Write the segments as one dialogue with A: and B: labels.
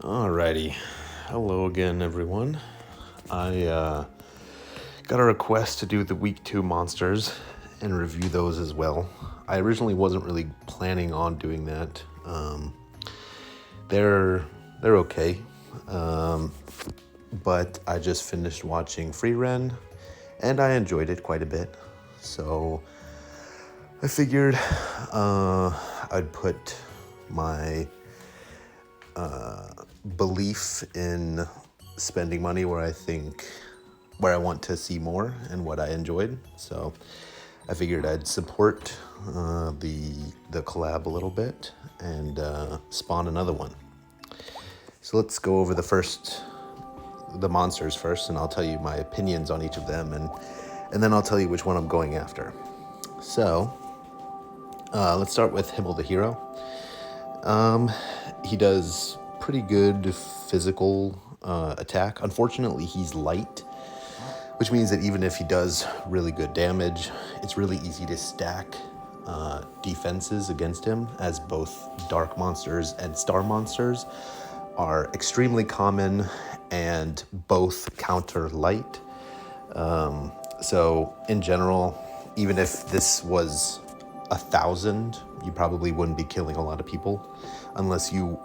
A: Alrighty. Hello again, everyone. I got a request to do the week 2 monsters and review those as well. I originally wasn't really planning on doing that. They're okay, but I just finished watching Frieren, and I enjoyed it quite a bit. So I figured I'd put my belief in spending money where I want to see more and what I enjoyed. So I figured I'd support the collab a little bit and spawn another one. So let's go over the monsters first, and I'll tell you my opinions on each of them, and then I'll tell you which one I'm going after. So let's start with Himmel the hero. He does pretty good physical attack. Unfortunately, he's light, which means that even if he does really good damage, it's really easy to stack defenses against him, as both dark monsters and star monsters are extremely common and both counter light. So in general, even if this was 1,000, you probably wouldn't be killing a lot of people unless you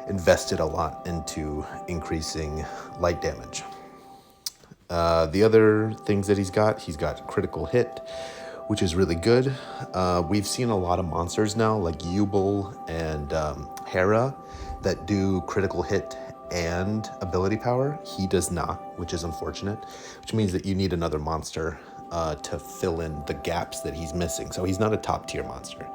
A: invested a lot into increasing light damage. The other things that he's got critical hit, which is really good. We've seen a lot of monsters now, like Yubel and Hera, that do critical hit and ability power. He does not, which is unfortunate, which means that you need another monster to fill in the gaps that he's missing. So he's not a top tier monster.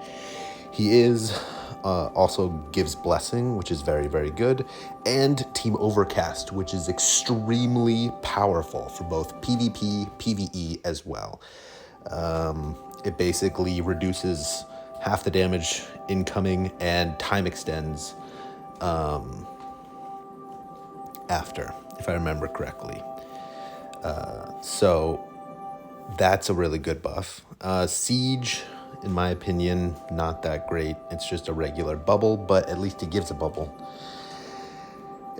A: He is also gives blessing, which is very, very good, and Team Overcast, which is extremely powerful for both PvP, PvE as well. It basically reduces half the damage incoming and time extends after, if I remember correctly. So that's a really good buff. Siege, in my opinion, not that great. It's just a regular bubble, but at least he gives a bubble.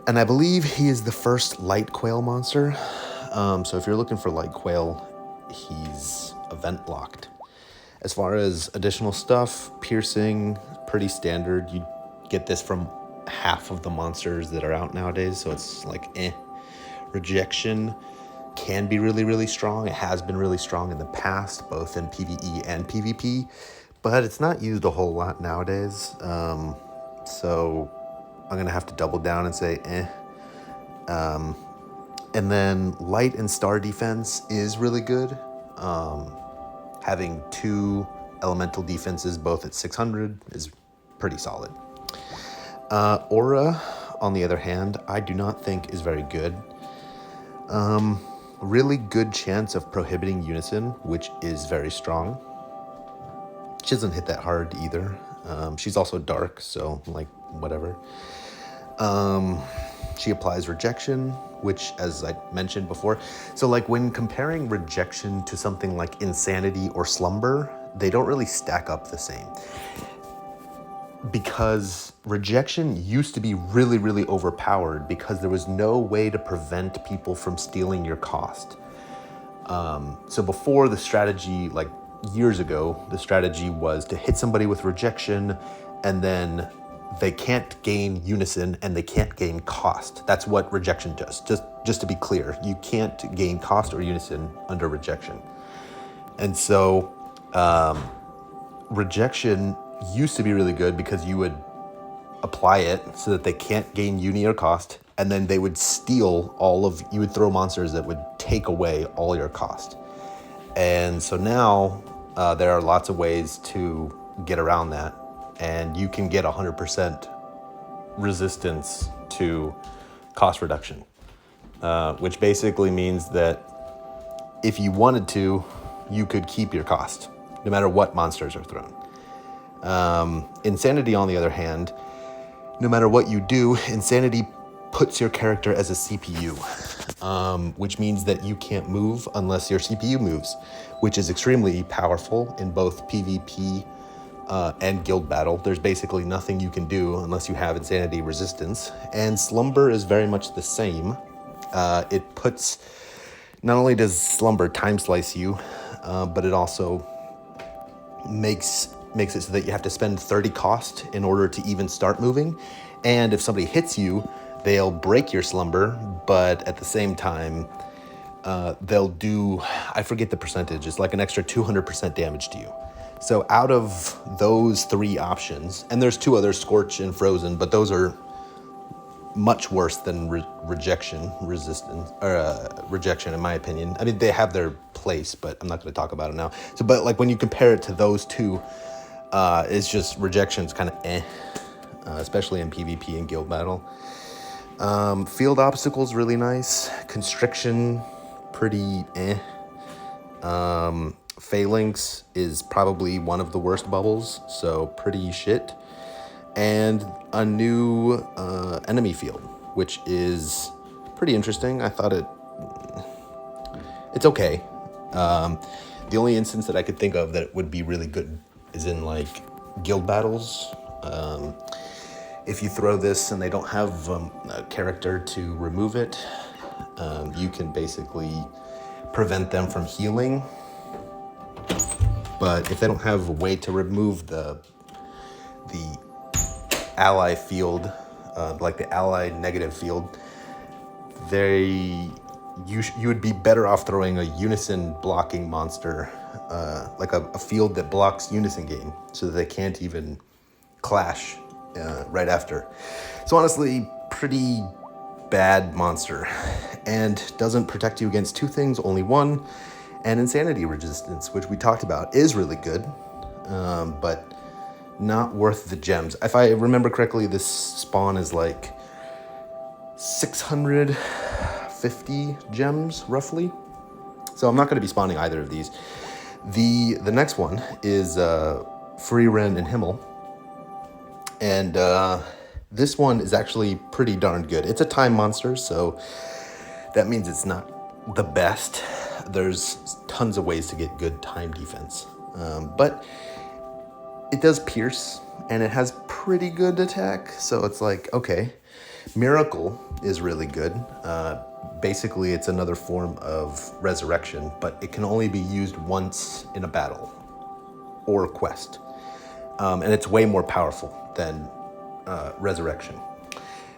A: And I believe he is the first light quail monster. So if you're looking for light quail, he's event blocked. As far as additional stuff, piercing, pretty standard. You get this from half of the monsters that are out nowadays, so it's like Rejection can be really, really strong. It has been really strong in the past, both in PvE and PvP, but it's not used a whole lot nowadays. So I'm gonna have to double down and say and then light and star defense is really good. Having 2 elemental defenses both at 600 is pretty solid. Aura, on the other hand, I do not think is very good. Really good chance of prohibiting Unison, which is very strong. She doesn't hit that hard either. She's also dark, so like whatever. She applies rejection, which, as I mentioned before, so like when comparing rejection to something like insanity or slumber, they don't really stack up the same. Because rejection used to be really, really overpowered because there was no way to prevent people from stealing your cost. So before, the strategy, like years ago, the strategy was to hit somebody with rejection, and then they can't gain unison and they can't gain cost. That's what rejection does. Just to be clear, you can't gain cost or unison under rejection. And so rejection used to be really good because you would apply it so that they can't gain uni or cost, and then they would steal you would throw monsters that would take away all your cost. And so now there are lots of ways to get around that, and you can get 100% resistance to cost reduction, which basically means that if you wanted to, you could keep your cost no matter what monsters are thrown. Insanity, on the other hand, no matter what you do, Insanity puts your character as a CPU, which means that you can't move unless your CPU moves, which is extremely powerful in both PvP and guild battle. There's basically nothing you can do unless you have insanity resistance. And slumber is very much the same. It puts, not only does slumber time slice you, but it also makes it so that you have to spend 30 cost in order to even start moving. And if somebody hits you, they'll break your slumber, but at the same time, they'll do, I forget the percentage, it's like an extra 200% damage to you. So out of those three options, and there's two others, Scorch and Frozen, but those are much worse than rejection resistance, or rejection in my opinion. I mean, they have their place, but I'm not going to talk about it now. So, but like when you compare it to those two, it's just rejection's kind of especially in PvP and guild battle. Field obstacles really nice. Constriction, pretty Phalanx is probably one of the worst bubbles, so pretty shit. And a new enemy field, which is pretty interesting. I thought it's okay. The only instance that I could think of that would be really good is in like guild battles. If you throw this and they don't have a character to remove it, you can basically prevent them from healing. But if they don't have a way to remove the ally field, like the ally negative field, you would be better off throwing a Unison blocking monster, like a field that blocks Unison game, so that they can't even clash right after. So honestly, pretty bad monster, and doesn't protect you against two things, only one. And insanity resistance, which we talked about, is really good, but not worth the gems. If I remember correctly, this spawn is like 650 gems, roughly. So I'm not going to be spawning either of these. The next one is Frieren and Himmel. And this one is actually pretty darn good. It's a time monster, so that means it's not the best. There's tons of ways to get good time defense, but it does pierce and it has pretty good attack. So it's like, okay. Miracle is really good. Basically, it's another form of resurrection, but it can only be used once in a battle or quest. And it's way more powerful than resurrection.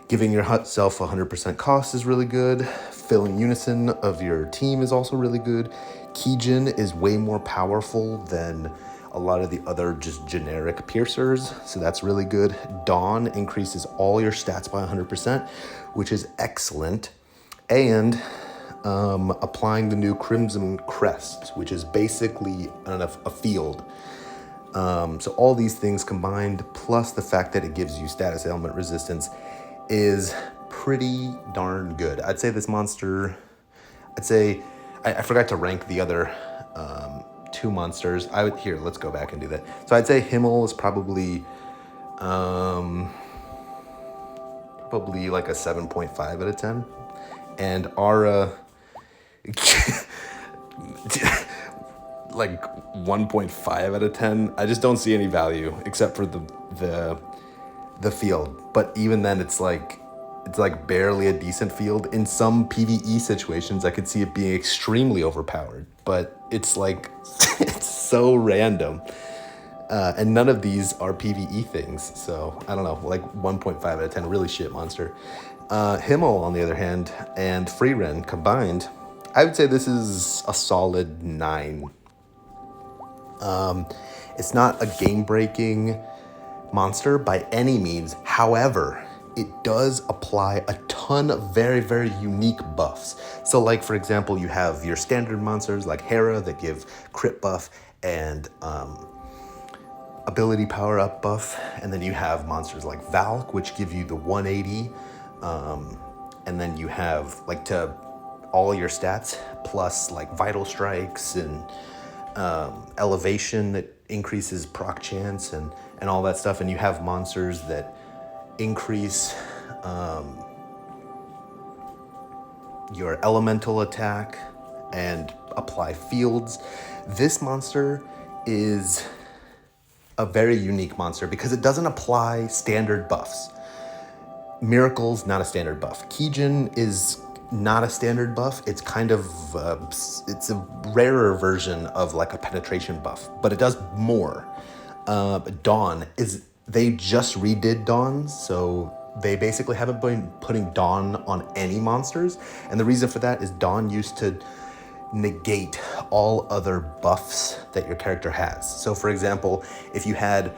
A: Giving yourself 100% cost is really good. Filling Unison of your team is also really good. Keygen is way more powerful than a lot of the other just generic piercers, so that's really good. Dawn increases all your stats by 100%, which is excellent. And applying the new Crimson Crest, which is basically a field. So all these things combined, plus the fact that it gives you status ailment resistance, is pretty darn good. I'd say this monster, I forgot to rank the other two monsters. Here, let's go back and do that. So I'd say Himmel is probably like a 7.5 out of 10. And Aura, like 1.5 out of 10. I just don't see any value except for the field. But even then, it's like barely a decent field. In some PvE situations, I could see it being extremely overpowered, but it's like, it's so random. And none of these are PvE things. So I don't know, like 1.5 out of 10, really shit monster. Himmel, on the other hand, and Frieren combined, I would say this is a solid 9. It's not a game-breaking monster by any means. However, it does apply a ton of very, very unique buffs. So like, for example, you have your standard monsters like Hera that give crit buff and ability power up buff. And then you have monsters like Valk, which give you the 180. And then you have like to all your stats plus like vital strikes and elevation that increases proc chance and all that stuff. And you have monsters that increase your elemental attack and apply fields. This monster is a very unique monster because it doesn't apply standard buffs. Miracle's not a standard buff. Kijin is not a standard buff. It's kind of, it's a rarer version of like a penetration buff, but it does more. Dawn is, they just redid Dawn, so they basically haven't been putting Dawn on any monsters. And the reason for that is Dawn used to negate all other buffs that your character has. So for example, if you had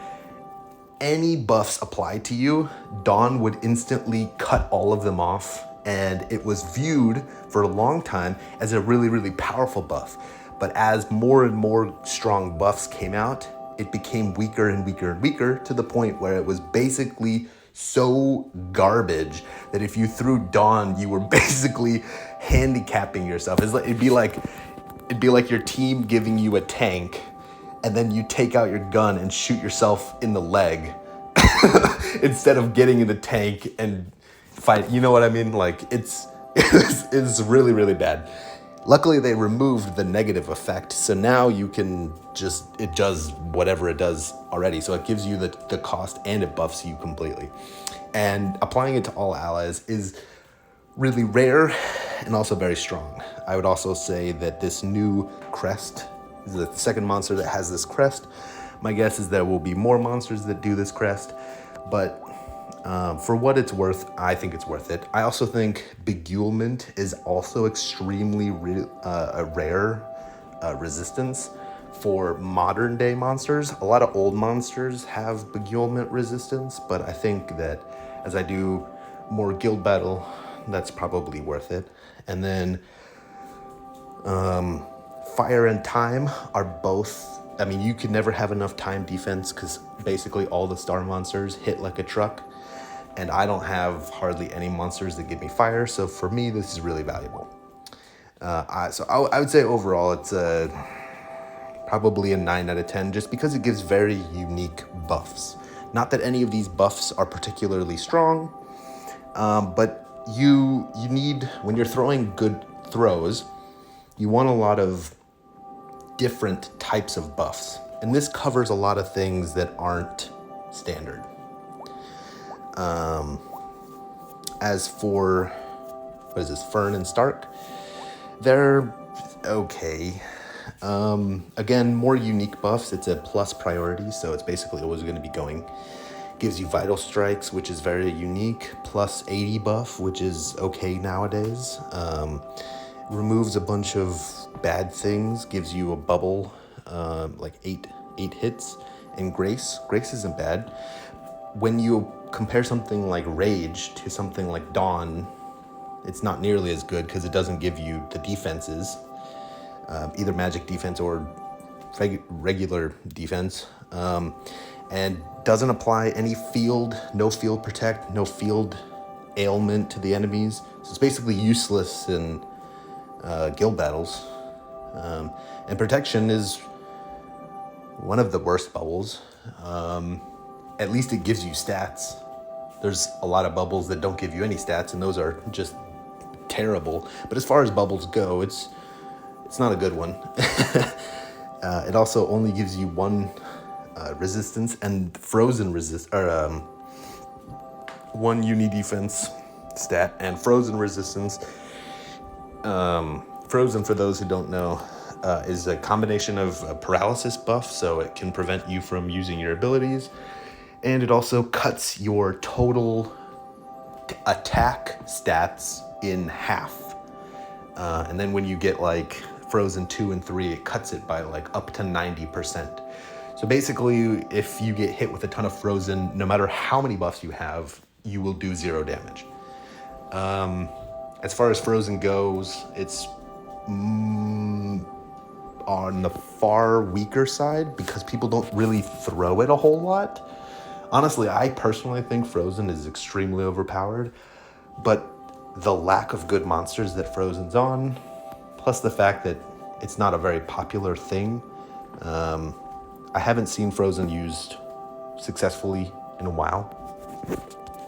A: any buffs applied to you, Dawn would instantly cut all of them off, and it was viewed for a long time as a really, really powerful buff. But as more and more strong buffs came out, it became weaker and weaker and weaker to the point where it was basically so garbage that if you threw Dawn, you were basically handicapping yourself. It'd be like your team giving you a tank, and then you take out your gun and shoot yourself in the leg instead of getting in the tank and fight. You know what I mean? Like it's really, really bad. Luckily, they removed the negative effect, so now you can just, it does whatever it does already. So it gives you the cost and it buffs you completely. And applying it to all allies is really rare and also very strong. I would also say that this new crest is the second monster that has this crest. My guess is there will be more monsters that do this crest, but for what it's worth, I think it's worth it. I also think Beguilement is also extremely a rare resistance for modern day monsters. A lot of old monsters have Beguilement resistance, but I think that as I do more guild battle, that's probably worth it. And then Fire and Time are both, I mean, you can never have enough time defense because basically all the star monsters hit like a truck. And I don't have hardly any monsters that give me fire, so for me, this is really valuable. I would say overall, it's probably a 9 out of 10, just because it gives very unique buffs. Not that any of these buffs are particularly strong, but you need, when you're throwing good throws, you want a lot of different types of buffs. And this covers a lot of things that aren't standard. As for, what is this, Fern and Stark, they're okay. Again, more unique buffs. It's a plus priority, so it's basically always going to be going. Gives you Vital Strikes, which is very unique, plus 80 buff, which is okay nowadays. Removes a bunch of bad things, gives you a bubble, like eight hits, and Grace isn't bad. When you compare something like Rage to something like Dawn, it's not nearly as good because it doesn't give you the defenses, either magic defense or regular defense, and doesn't apply any field, no field protect, no field ailment to the enemies. So it's basically useless in guild battles. And protection is one of the worst bubbles. At least it gives you stats. There's a lot of bubbles that don't give you any stats, and those are just terrible. But as far as bubbles go, it's not a good one. It also only gives you one resistance and frozen one uni defense stat and frozen resistance. Frozen, for those who don't know, is a combination of a paralysis buff, so it can prevent you from using your abilities. And it also cuts your total attack stats in half. And then when you get like Frozen 2 and 3, it cuts it by like up to 90%. So basically, if you get hit with a ton of Frozen, no matter how many buffs you have, you will do 0 damage. As far as Frozen goes, it's on the far weaker side because people don't really throw it a whole lot. Honestly, I personally think Frozen is extremely overpowered, but the lack of good monsters that Frozen's on, plus the fact that it's not a very popular thing, I haven't seen Frozen used successfully in a while.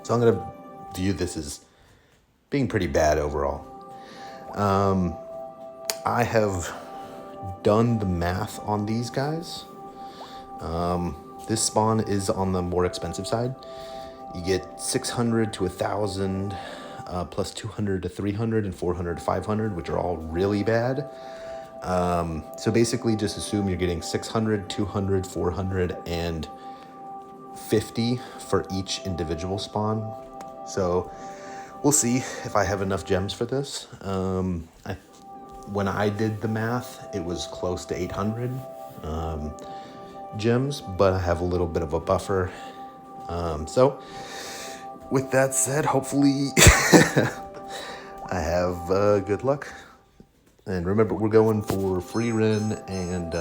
A: So I'm going to view this as being pretty bad overall. I have done the math on these guys. This spawn is on the more expensive side. You get 600 to 1,000, plus 200 to 300 and 400 to 500, which are all really bad. So basically just assume you're getting 600, 200, 400, and 50 for each individual spawn. So we'll see if I have enough gems for this. When I did the math, it was close to 800 gems, but I have a little bit of a buffer. So with that said, hopefully I have good luck. And remember, we're going for Frieren and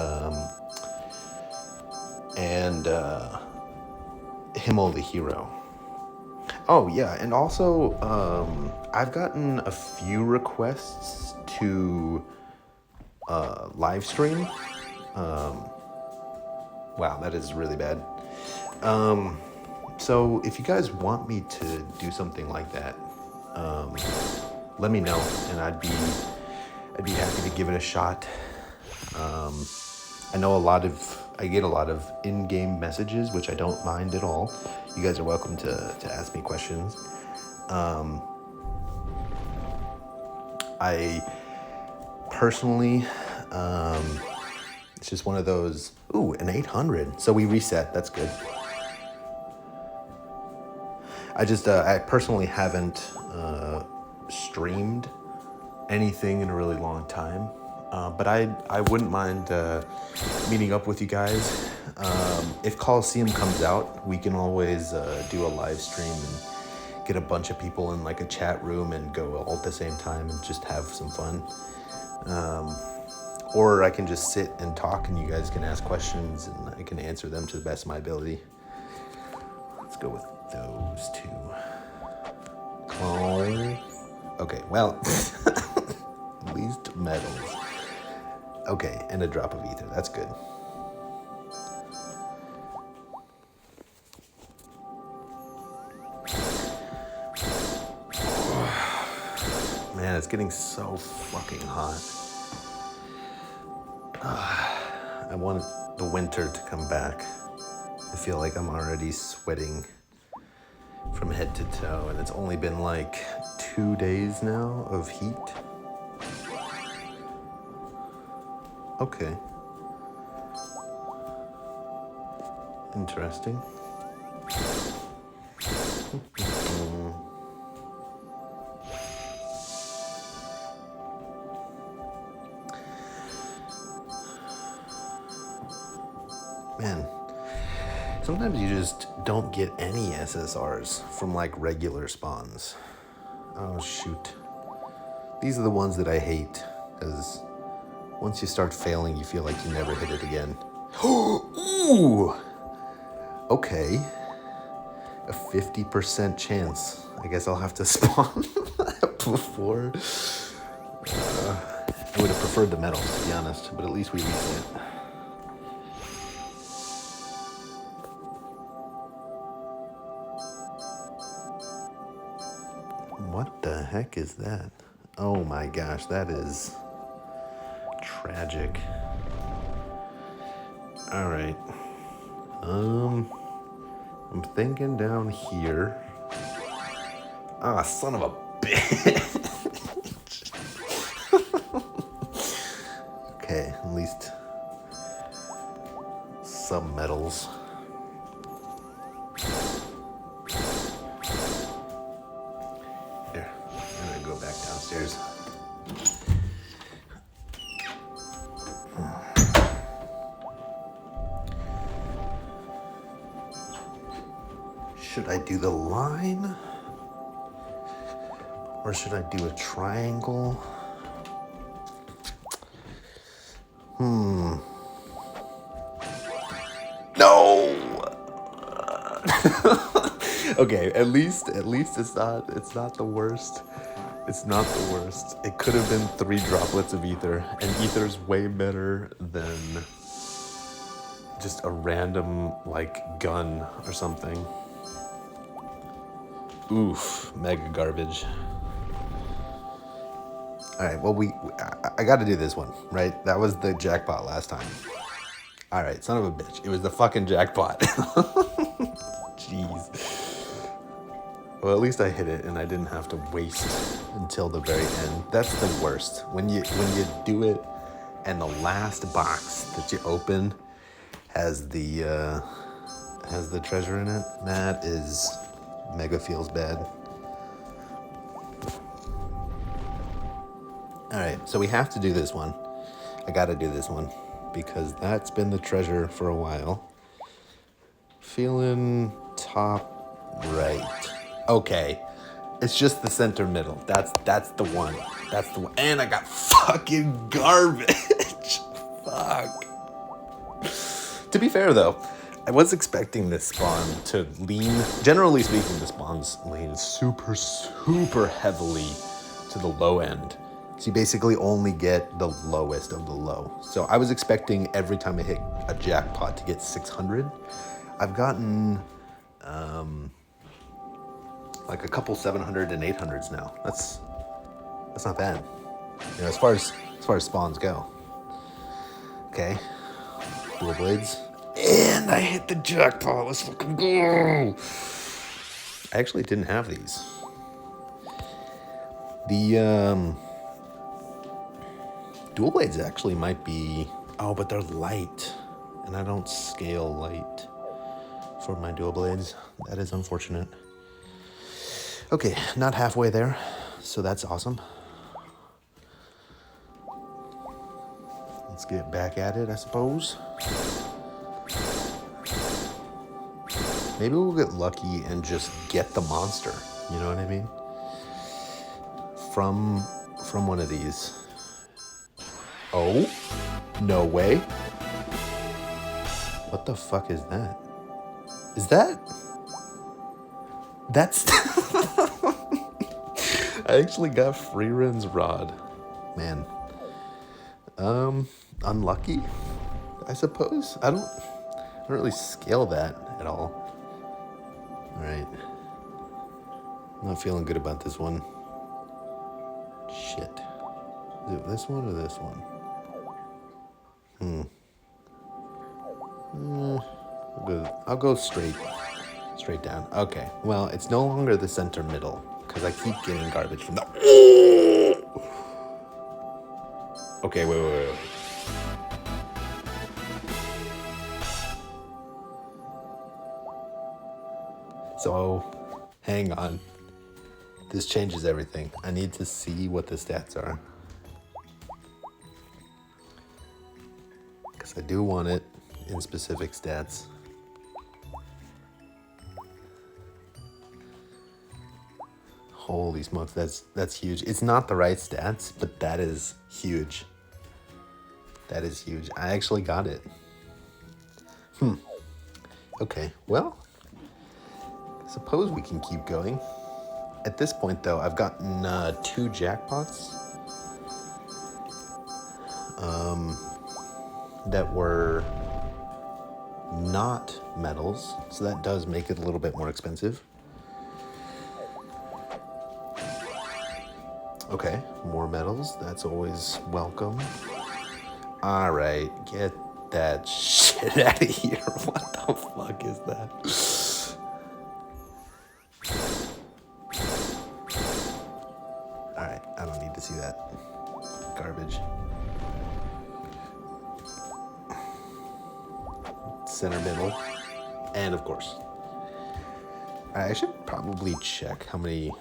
A: Himmel the hero. Oh yeah, and also I've gotten a few requests to live stream. Wow, that is really bad. So if you guys want me to do something like that, let me know, and I'd be happy to give it a shot. I know I get a lot of in-game messages, which I don't mind at all. You guys are welcome to ask me questions. I personally, it's just one of those, ooh, an 800. So we reset, that's good. I personally haven't streamed anything in a really long time. But I wouldn't mind meeting up with you guys. If Coliseum comes out, we can always do a live stream and get a bunch of people in like a chat room and go all at the same time and just have some fun. Or I can just sit and talk and you guys can ask questions and I can answer them to the best of my ability. Let's go with those two. Clone. Okay, well, at least medals. Okay, and a drop of ether. That's good. Man, it's getting so fucking hot. I want the winter to come back. I feel like I'm already sweating from head to toe, and it's only been like 2 days now of heat. Okay. Interesting. Man, sometimes you just don't get any SSRs from like regular spawns. Oh shoot. These are the ones that I hate, because once you start failing, you feel like you never hit it again. Ooh! Okay. A 50% chance. I guess I'll have to spawn before. I would have preferred the medals, to be honest, but at least we reset. What the heck is that? Oh my gosh, that is tragic. All right. I'm thinking down here. Ah, son of a bitch. Okay, at least some medals. There, I'm gonna go back downstairs. Should I do the line? Or should I do a triangle? No! Okay, at least it's not the worst. It's not the worst. It could have been 3 droplets of ether, and ether's way better than just a random like gun or something. Oof, mega garbage. All right, well, I got to do this one, right? That was the jackpot last time. All right, son of a bitch. It was the fucking jackpot. Jeez. Well, at least I hit it and I didn't have to waste until the very end. That's the worst. When you do it and the last box that you open has the treasure in it, that is mega feels bad. All right, so we have to do this one. I gotta do this one because that's been the treasure for a while. Feeling top right. Okay, it's just the center middle. That's the one. That's the one. And I got fucking garbage. Fuck. To be fair though, I was expecting this spawn to lean, generally speaking, the spawns lean super, super heavily to the low end. So you basically only get the lowest of the low. So I was expecting every time I hit a jackpot to get 600. I've gotten like a couple 700 and 800s now. That's not bad. You know, as far as spawns go. Okay, dual blades. And I hit the jackpot. Let's fucking go. I actually didn't have these. The dual blades actually might be... Oh, but they're light. And I don't scale light for my dual blades. That is unfortunate. Okay, not halfway there. So that's awesome. Let's get back at it, I suppose. Maybe we'll get lucky and just get the monster. You know what I mean? From one of these. Oh, no way. What the fuck is that? Is that? That's... I actually got Frieren's rod. Man. Unlucky, I suppose. I don't really scale that at all. All right. I'm not feeling good about this one. Shit. Is it this one or this one? I'll go straight down. Okay. Well, it's no longer the center middle because I keep getting garbage from the... Okay, wait. So, hang on. This changes everything. I need to see what the stats are. Because I do want it in specific stats. Holy smokes, that's huge. It's not the right stats, but that is huge. That is huge. I actually got it. Okay, well, suppose we can keep going. At this point, though, I've gotten 2 jackpots that were not medals, so that does make it a little bit more expensive. Okay, more medals. That's always welcome. All right, get that shit out of here. What the fuck is that? All right, I don't need to see that garbage. Center middle, and of course. I should probably check how many.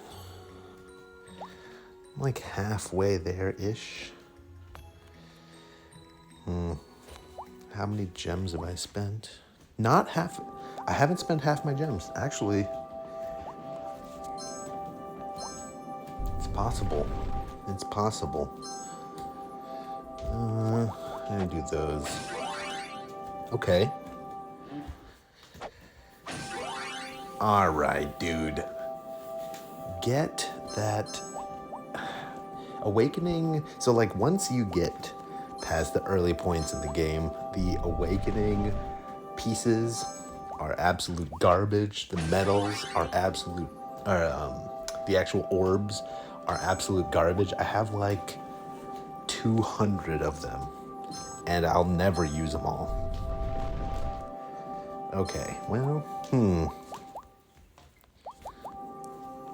A: I'm like halfway there-ish. How many gems have I spent? Not half. I haven't spent half my gems. Actually, it's possible. It's possible. I'm gonna do those. Okay. All right, dude. Get that awakening. So like once you get past the early points in the game, the awakening pieces are absolute garbage. The medals are absolute, the actual orbs are absolute garbage. I have like 200 of them and I'll never use them all. Okay, well,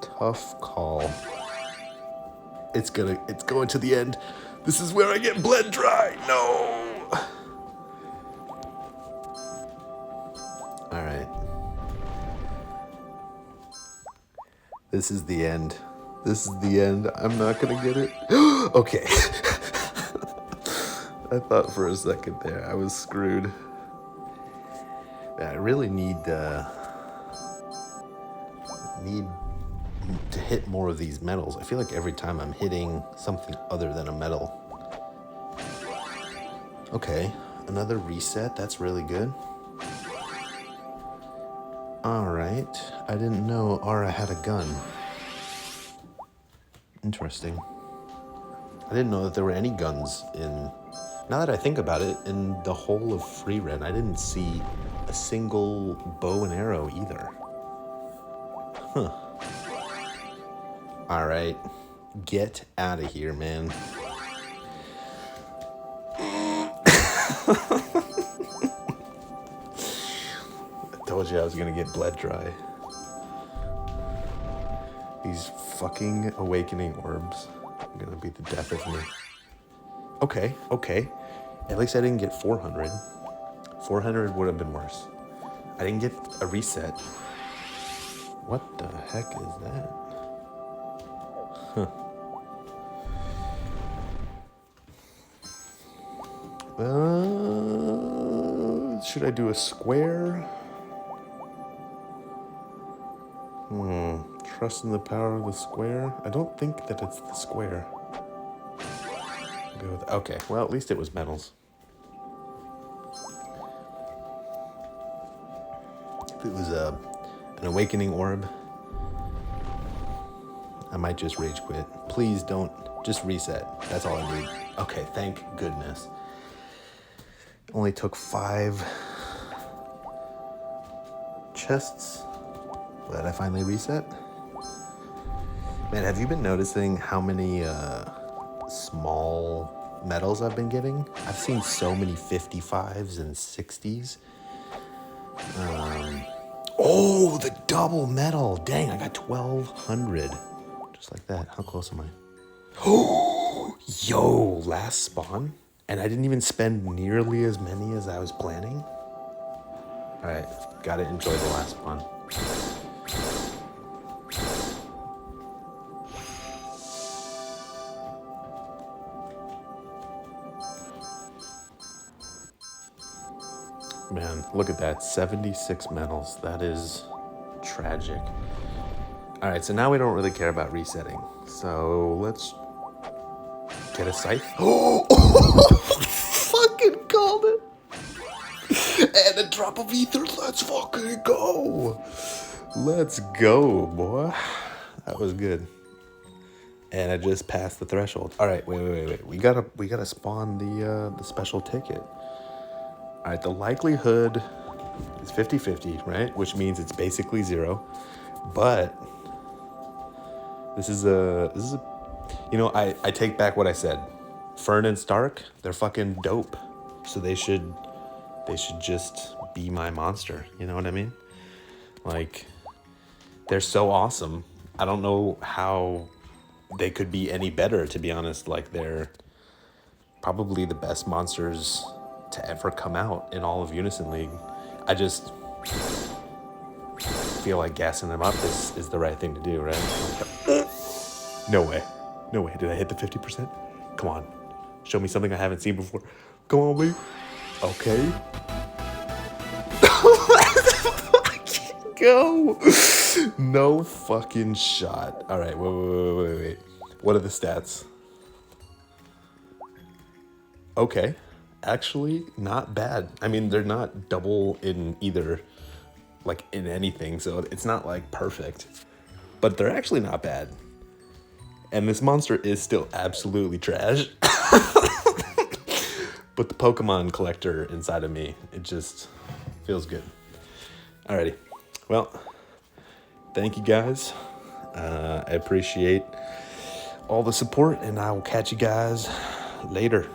A: tough call. It's going to the end. This is where I get bled dry. No. All right. This is the end. This is the end. I'm not gonna get it. Okay. I thought for a second there I was screwed. I really need to hit more of these metals. I feel like every time I'm hitting something other than a metal. Okay, another reset. That's really good. All right. I didn't know Aura had a gun. Interesting. I didn't know that there were any guns in... Now that I think about it, in the whole of Frieren, I didn't see a single bow and arrow either. Huh. All right. Get out of here, man. I told you I was gonna get bled dry. These fucking awakening orbs are gonna be the death of me. Okay. At least I didn't get 400. 400 would have been worse. I didn't get a reset. What the heck is that? Huh. Should I do a square? Trust in the power of the square? I don't think that it's the square. Go with, okay, well, at least it was metals. If it was an awakening orb, I might just rage quit. Please don't, just reset. That's all I need. Okay, thank goodness. Only took 5 chests that I finally reset. Man, have you been noticing how many small medals I've been getting? I've seen so many 55s and 60s. Oh, the double medal. Dang, I got 1,200. Just like that. How close am I? Oh, yo, last spawn? And I didn't even spend nearly as many as I was planning. All right, gotta enjoy the last spawn. Man, look at that, 76 medals. That is tragic. All right, so now we don't really care about resetting. So let's get a scythe. Oh, fucking called it. And a drop of ether. Let's fucking go. Let's go, boy. That was good. And I just passed the threshold. All right, wait. We gotta spawn the special ticket. All right, the likelihood is 50-50, right? Which means it's basically 0. But this is a you know, I take back what I said. Fern and Stark, they're fucking dope. So they should just be my monster. You know what I mean? Like, they're so awesome. I don't know how they could be any better, to be honest. Like, they're probably the best monsters to ever come out in all of Unison League. I just feel like gassing them up is the right thing to do, right? No way. Did I hit the 50%? Come on. Show me something I haven't seen before. Come on, baby. Okay. I can't go. No fucking shot. All right, wait. What are the stats? Okay. Actually, not bad. I mean, they're not double in either, like, in anything, so it's not, like, perfect. But they're actually not bad. And this monster is still absolutely trash. But the Pokemon collector inside of me, it just feels good. Alrighty. Well, thank you guys. I appreciate all the support, and I will catch you guys later.